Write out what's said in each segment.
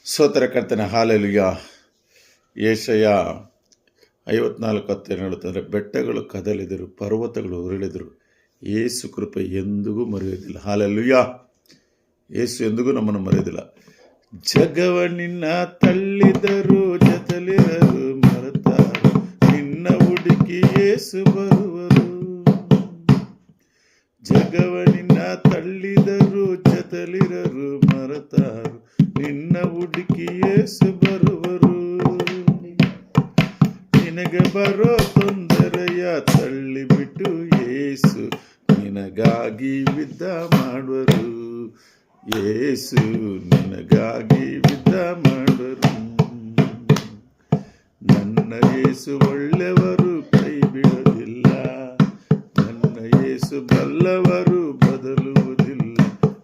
ಸ್ತೋತ್ರ ಕರ್ತನ ಹಾಲೆಲೂಯ. ಯೆಶಾಯ 54:10 ಹೇಳುತ್ತದೆ, ಬೆಟ್ಟಗಳು ಕದಲಿದರು, ಪರ್ವತಗಳು ಉರುಳಿದರು, ಯೇಸು ಕೃಪೆ ಎಂದಿಗೂ ಮರೆಯುವುದಿಲ್ಲ. ಹಾಲೆಲೂಯ. ಯೇಸು ಎಂದಿಗೂ ನಮ್ಮನ್ನು ಮರೆಯುವುದಿಲ್ಲ. ಜಗವ ನಿನ್ನ ತಳ್ಳಿದರು, ಜೊತೆಲಿರರು ಮರೆತಾರು, ನಿನ್ನ ಹುಡುಕಿ ಯೇಸು ಬರುವರು. ಜಗವ ನಿನ್ನ ತಳ್ಳಿದರು, ಜೊತೆಲಿರರು ಮರೆತಾರು, ನಿನ್ನ ಹುಡುಕಿ ಯೇಸು ಬರುವರು. ನಿನಗೆ ಬರೋ ತೊಂದರೆಯ ತಳ್ಳಿಬಿಟ್ಟು ಯೇಸು ನಿನಗಾಗಿ ಯುದ್ಧ ಮಾಡುವರು. ಯೇಸು ನಿನಗಾಗಿ ಯುದ್ಧ ಮಾಡುವರು. ನನ್ನ ಯೇಸು ಒಳ್ಳೆಯವರು, ಕೈ ಬಿಡುವುದಿಲ್ಲ. ನನ್ನ ಯೇಸು ಬಲ್ಲವರು, ಬದಲುವುದಿಲ್ಲ.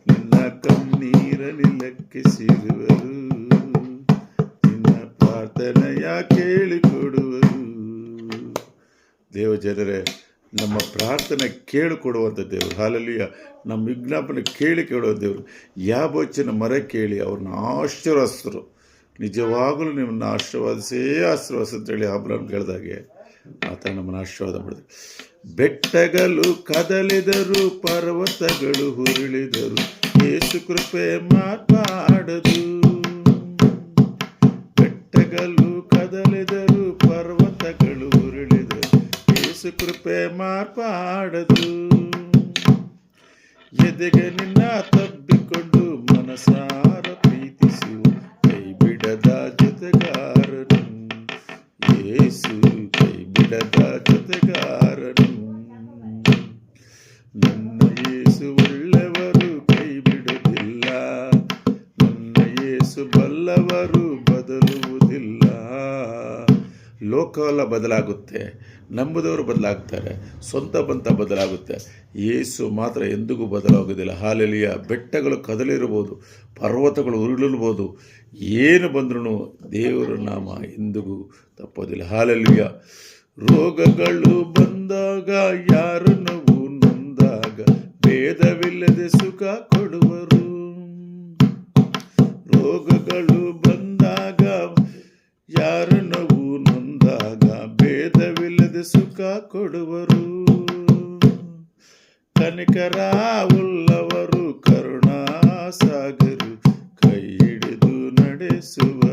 ನಿನ್ನ ಕಣ್ಣೀರನ್ನು ಲೆಕ್ಕಿಸಿರುವರು, ನಿನ್ನ ಪ್ರಾರ್ಥನೆಯ ಕೇಳಿಕೊಡುವರು. ದೇವ ಜನರೇ, ನಮ್ಮ ಪ್ರಾರ್ಥನೆ ಕೇಳಿಕೊಡುವಂಥ ದೇವರು. ಹಾಲೆಲೂಯ. ನಮ್ಮ ವಿಜ್ಞಾಪನೆ ಕೇಳುವ ದೇವರು. ಯಾಬೋಚನ ಮರೆ ಕೇಳಿ ಅವ್ರನ್ನ ಆಶೀರ್ವದಿಸಿದ್ರು. ನಿಜವಾಗಲೂ ನಿಮ್ಮನ್ನು ಆಶೀರ್ವಾದಿಸೇ ಅಂತೇಳಿ ಅಬ್ರಹಾಮ್ ಕೇಳಿದಾಗೆ ಆತ ನಮ್ಮನ್ನು ಆಶೀರ್ವಾದ ಮಾಡಿದ್ರು. ಬೆಟ್ಟಗಳು ಕದಲಿದರು, ಪರ್ವತಗಳು ಉರುಳಿದರು, ಯೇಸು ಕೃಪೆ ಮಾತಾಡದು. ಬೆಟ್ಟಗಳು ಕದಲಿದರು, ಪರ್ವತಗಳು ಉರುಳಿದರು, ಯೇಸು ಕೃಪೆ ಮಾತಾಡದು. ಎದೆಗೆ ನಿನ್ನ ತಬ್ಬಿಕೊಂಡು ಮನಸಾರ ಪ್ರೀತಿಸುವ ಕೈ ಬಿಡದ ಜೊತೆಗಾರನು ಯೇಸು, ಕೈ ಬಿಡದ ಜೊತೆಗಾರನು. ನನ್ನ ಯೇಸು ಒಳ್ಳೆಯವರು, ಕೈ ಬಿಡುವುದಿಲ್ಲ. ನನ್ನ ಯೇಸು ಬಲ್ಲವರು, ಬದಲುವುದಿಲ್ಲ. ಲೋಕವೆಲ್ಲ ಬದಲಾಗುತ್ತೆ, ನಂಬುದವರು ಬದಲಾಗ್ತಾರೆ, ಸ್ವಂತ ಬಂತ ಬದಲಾಗುತ್ತೆ. ಯೇಸು ಮಾತ್ರ ಎಂದಿಗೂ ಬದಲಾಗೋದಿಲ್ಲ. ಹಾಲೆಲೂಯ. ಬೆಟ್ಟಗಳು ಕದಲಿರ್ಬೋದು, ಪರ್ವತಗಳು ಉರುಳಿರ್ಬೋದು, ಏನು ಬಂದ್ರೂ ದೇವರ ನಾಮ ಎಂದಿಗೂ ತಪ್ಪೋದಿಲ್ಲ. ಹಾಲೆಲೂಯ. ರೋಗಗಳು ಬಂದಾಗ, ಯಾರು ನೋವು ನೊಂದಾಗ, ಭೇದವಿಲ್ಲದೆ ಸುಖ ಕೊಡುವರು. ರೋಗಗಳು ಬಂದಾಗ, ಯಾರು ನೋವು ನೊಂದಾಗ, ಭೇದವಿಲ್ಲದೆ ಸುಖ ಕೊಡುವರು. ಕನಿಕರ ಉಳ್ಳವರು, ಕರುಣಾ ಸಾಗರು, ಕೈ ಹಿಡಿದು ನಡೆಸುವರು.